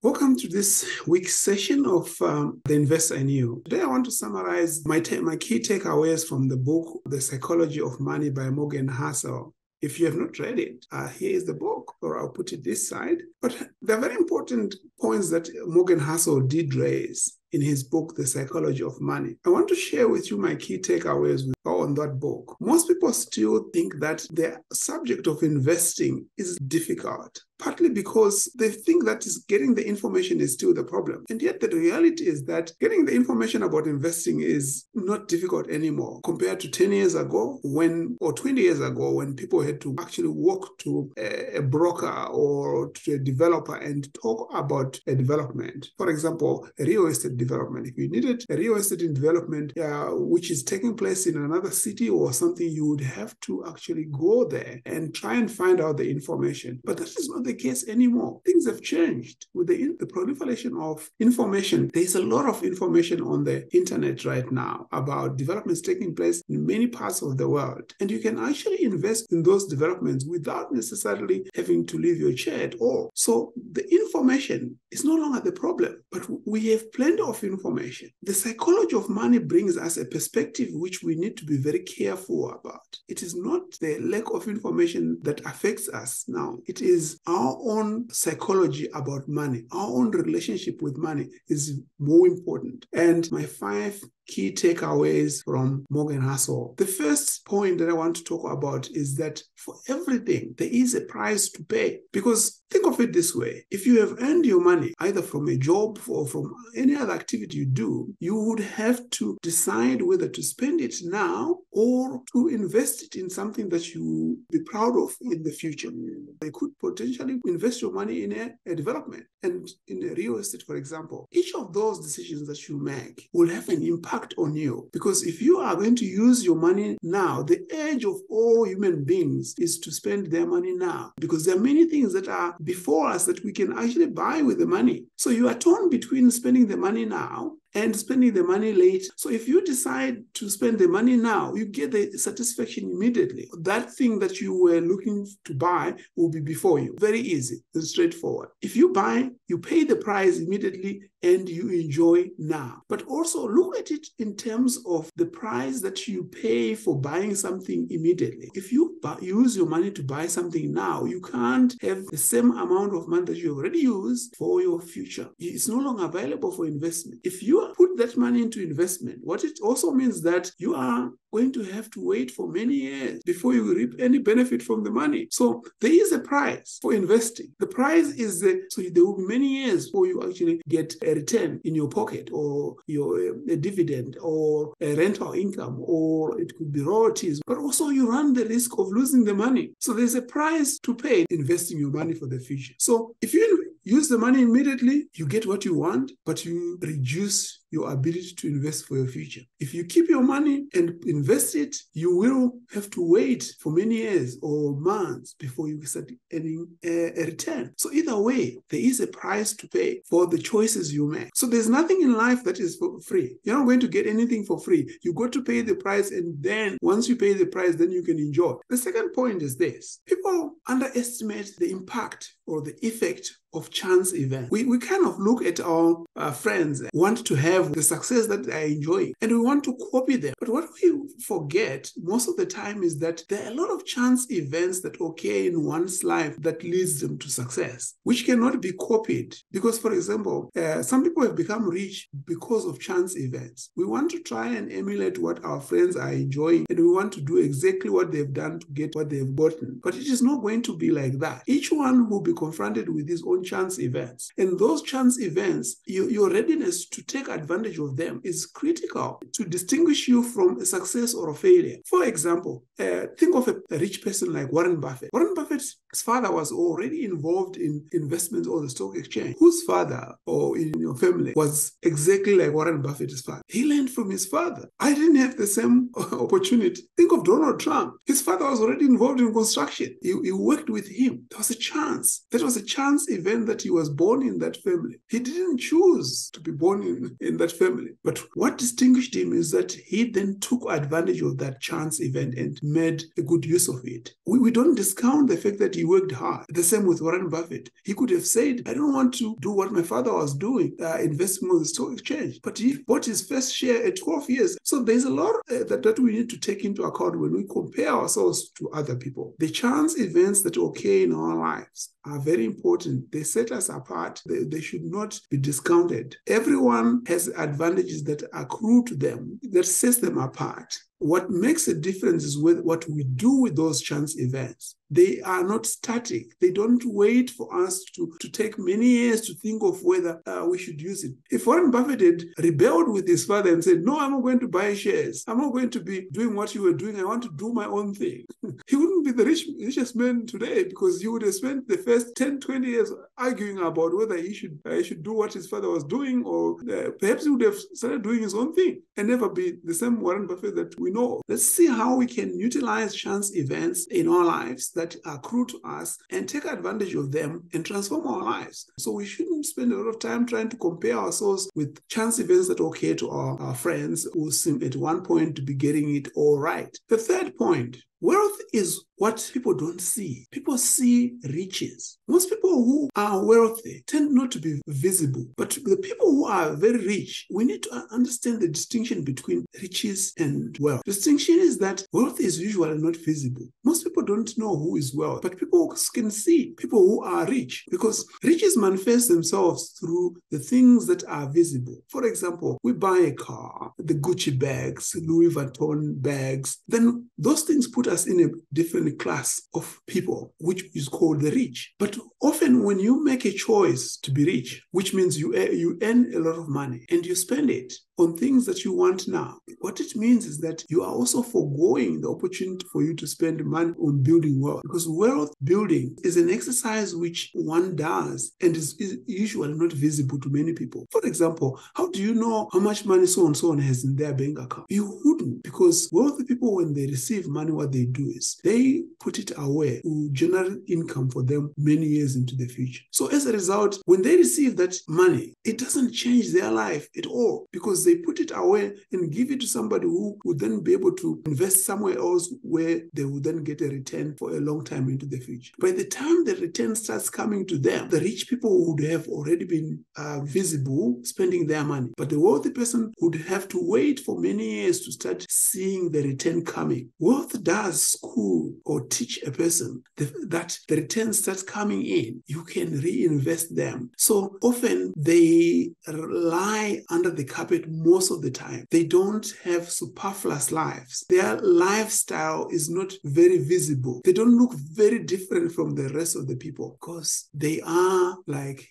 Welcome to this week's session of The Investor in You. Today I want to summarize my key takeaways from the book, The Psychology of Money by Morgan Housel. If you have not read it, here is the book, or I'll put it this side. But there are very important points that Morgan Housel did raise in his book, The Psychology of Money. I want to share with you my key takeaways on that book. Most people still think that the subject of investing is difficult, partly because they think that getting the information is still the problem. And yet the reality is that getting the information about investing is not difficult anymore compared to 10 years ago or 20 years ago when people had to actually walk to a broker or to a developer and talk about a development. For example, a real estate development. If you needed a real estate development which is taking place in another city or something, you would have to actually go there and try and find out the information. But that is not the case anymore. Things have changed with the proliferation of information. There's a lot of information on the internet right now about developments taking place in many parts of the world. And you can actually invest in those developments without necessarily having to leave your chair at all. So the information is no longer the problem, but we have plenty of information. The psychology of money brings us a perspective which we need to be very careful about. It is not the lack of information that affects us now. It is our own psychology about money. Our own relationship with money is more important. And my 5 key takeaways from Morgan Housel. The first point that I want to talk about is that for everything, there is a price to pay. Because think of it this way. If you have earned your money, either from a job or from any other activity you do, you would have to decide whether to spend it now or to invest it in something that you will be proud of in the future. You could potentially invest your money in a development and in a real estate, for example. Each of those decisions that you make will have an impact on you. Because if you are going to use your money now, the urge of all human beings is to spend their money now. Because there are many things that are before us that we can actually buy with the money. So you are torn between spending the money now and spending the money later. So if you decide to spend the money now, you get the satisfaction immediately. That thing that you were looking to buy will be before you. Very easy and straightforward. If you buy, you pay the price immediately and you enjoy now. But also look at it in terms of the price that you pay for buying something immediately. If you use your money to buy something now, you can't have the same amount of money that you already used for your future. It's no longer available for investment. If you put that money into investment, what it also means that you are going to have to wait for many years before you reap any benefit from the money. So there is a price for investing. The price is so there will be many years before you actually get a return in your pocket, or a dividend, or a rental income, or it could be royalties. But also you run the risk of losing the money. So there's a price to pay investing your money for the future. So if you use the money immediately, you get what you want, but you reduce your ability to invest for your future. If you keep your money and invest it, you will have to wait for many years or months before you start earning a return. So either way, there is a price to pay for the choices you make. So there's nothing in life that is for free. You're not going to get anything for free. You got to pay the price, and then once you pay the price, then you can enjoy. The second point is this. People underestimate the impact or the effect of chance events. We kind of look at our friends, want to have the success that they are enjoying, and we want to copy them. But what we forget most of the time is that there are a lot of chance events that occur in one's life that leads them to success, which cannot be copied. Because, for example, some people have become rich because of chance events. We want to try and emulate what our friends are enjoying, and we want to do exactly what they've done to get what they've gotten. But it is not going to be like that. Each one will be confronted with his own chance events. And those chance events, your readiness to take advantage of them is critical to distinguish you from a success or a failure. For example, think of a rich person like Warren Buffett. Warren Buffett's father was already involved in investments or the stock exchange. Whose father or in your family was exactly like Warren Buffett's father? He learned from his father. I didn't have the same opportunity. Think of Donald Trump. His father was already involved in construction. He worked with him. There was a chance. That was a chance event that he was born in that family. He didn't choose to be born in in that family. But what distinguished him is that he then took advantage of that chance event and made a good use of it. We don't discount the fact that he worked hard. The same with Warren Buffett. He could have said, I don't want to do what my father was doing, investing on the stock exchange. But he bought his first share at 12 years. So there's a lot that we need to take into account when we compare ourselves to other people. The chance events that occur in our lives are very important. They set us apart. They should not be discounted. Everyone has advantages that accrue to them that sets them apart. What makes a difference is with what we do with those chance events. They are not static. They don't wait for us to take many years to think of whether we should use it. If Warren Buffett had rebelled with his father and said, no, I'm not going to buy shares. I'm not going to be doing what you were doing. I want to do my own thing. He wouldn't be the richest man today, because he would have spent the first 10, 20 years arguing about whether he should do what his father was doing, or perhaps he would have started doing his own thing and never be the same Warren Buffett that we know. Let's see how we can utilize chance events in our lives that accrue to us and take advantage of them and transform our lives. So we shouldn't spend a lot of time trying to compare ourselves with chance events that occur to our friends who seem at one point to be getting it all right. The third point, wealth is what people don't see. People see riches. Most people who are wealthy tend not to be visible. But the people who are very rich, we need to understand the distinction between riches and wealth. The distinction is that wealth is usually not visible. Most people don't know who is wealth, but people can see people who are rich, because riches manifest themselves through the things that are visible. For example, we buy a car, the Gucci bags, Louis Vuitton bags, then those things put us in a different class of people, which is called the rich. But often when you make a choice to be rich, which means you earn a lot of money and you spend it on things that you want now, what it means is that you are also foregoing the opportunity for you to spend money on building wealth, because wealth building is an exercise which one does and is usually not visible to many people. For example, how do you know how much money so and so on has in their bank account? You wouldn't, because wealthy people, when they receive money, what they do is they put it away to generate income for them many years into the future. So as a result, when they receive that money, it doesn't change their life at all, because they put it away and give it to somebody who would then be able to invest somewhere else where they would then get a return for a long time into the future. By the time the return starts coming to them, the rich people would have already been visible spending their money. But the wealthy person would have to wait for many years to start seeing the return coming. Wealth does school or teach a person that the return starts coming in. You can reinvest them. So often they lie under the carpet most of the time. They don't have superfluous lives. Their lifestyle is not very visible. They don't look very different from the rest of the people, because they are like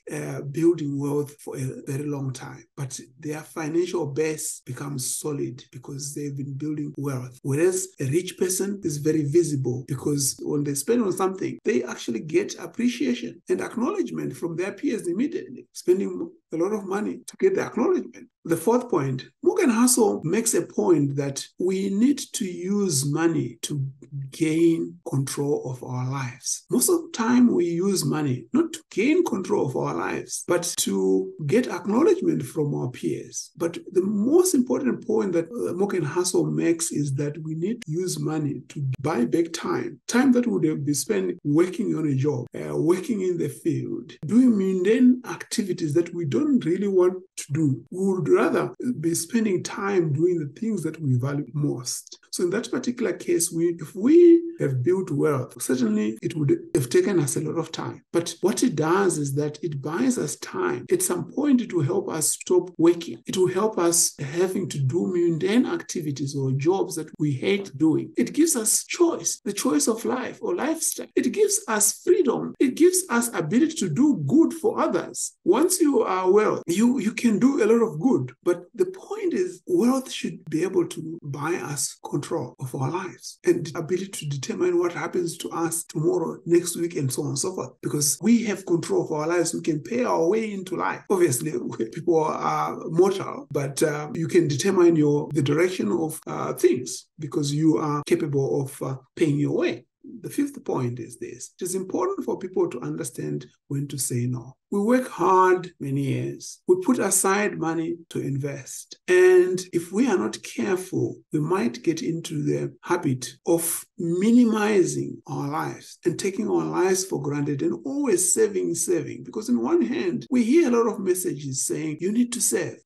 building wealth for a very long time. But their financial base becomes solid because they've been building wealth. Whereas a rich person is very visible, because when they spend on something, they actually get appreciation and acknowledgement from their peers immediately, spending a lot of money to get the acknowledgement. The fourth point, Morgan Housel makes a point that we need to use money to gain control of our lives. Most of the time we use money not to gain control of our lives, but to get acknowledgement from our peers. But the most important point that Morgan Housel makes is that we need to use money to buy back time that would have been spent working on a job, working in the field, doing mundane activities that we don't really want to do. We would rather be spending time doing the things that we value most. So in that particular case, if we have built wealth, certainly it would have taken us a lot of time. But what it does is that it buys us time. At some point, it will help us stop working. It will help us having to do mundane activities or jobs that we hate doing. It gives us choice, the choice of life or lifestyle. It gives us freedom. It gives us ability to do good for others. Once you are wealthy, you can do a lot of good. But the point is, wealth should be able to buy us control of our lives and the ability to determine what happens to us tomorrow, next week, and so on and so forth. Because we have control of our lives. We can pay our way into life. Obviously, people are mortal, but you can determine the direction of things because you are capable of paying your way. The fifth point is this. It is important for people to understand when to say no. We work hard many years. We put aside money to invest. And if we are not careful, we might get into the habit of minimizing our lives and taking our lives for granted and always saving. Because on one hand, we hear a lot of messages saying, you need to save,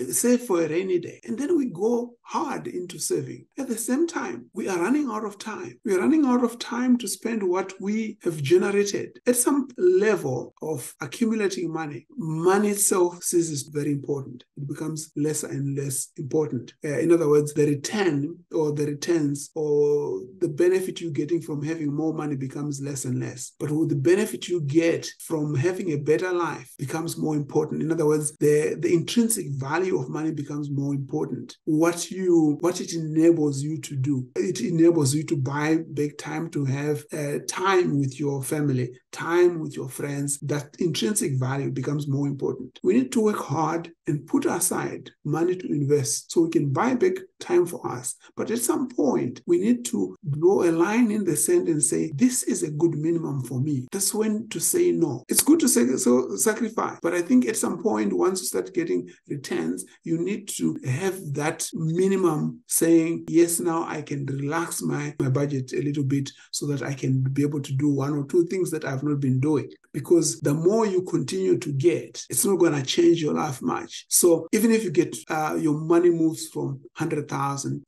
save for a rainy day. And then we go hard into saving. At the same time, we are running out of time. We are running out of time to spend what we have generated. At some level of accumulating money, money itself ceases very important. It becomes less and less important. In other words, the return or the returns or the benefit you're getting from having more money becomes less and less. But the benefit you get from having a better life becomes more important. In other words, the intrinsic value of money becomes more important. What it enables you to do. It enables you to buy back time to have time with your family, time with your friends. That intrinsic value becomes more important. We need to work hard and put aside money to invest so we can buy back time for us. But at some point, we need to draw a line in the sand and say, this is a good minimum for me. That's when to say no. It's good to say so sacrifice, but I think at some point, once you start getting returns, you need to have that minimum saying, yes, now I can relax my budget a little bit so that I can be able to do one or two things that I've not been doing. Because the more you continue to get, it's not going to change your life much. So even if you get your money moves from 100,000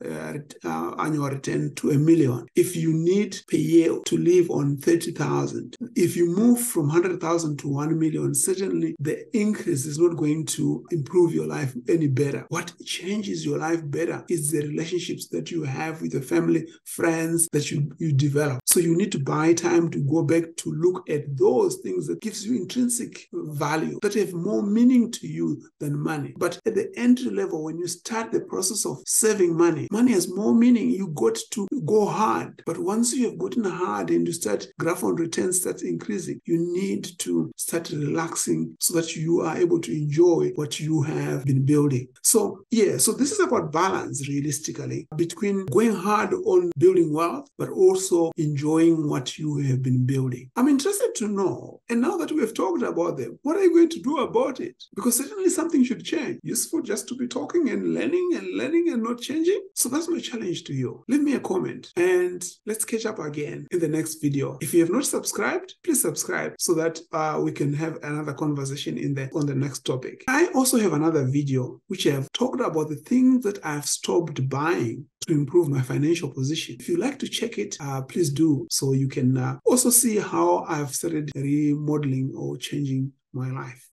annual return to $1 million, if you need per year to live on 30,000, if you move from 100,000 to 1 million, certainly the increase is not going to improve your life any better. What changes your life better is the relationships that you have with your family, friends that you develop. So you need to buy time to go back to look at those things that gives you intrinsic value, that have more meaning to you than money. But at the entry level, when you start the process of saving money, money has more meaning. You got to go hard. But once you have gotten hard and you start graph on returns starts increasing, you need to start relaxing so that you are able to enjoy what you have been building. So this is about balance realistically between going hard on building wealth, but also enjoying what you have been building. I'm interested to know, and now that we have talked about them, what are you going to do about it? Because certainly something should change. Useful just to be talking and learning and not changing. So that's my challenge to you. Leave me a comment and let's catch up again in the next video. If you have not subscribed, please subscribe so that we can have another conversation on the next topic. I also have another video which I have talked about the things that I've stopped buying to improve my financial position. If you'd like to check it, please do, so you can also see how I've started remodeling or changing my life.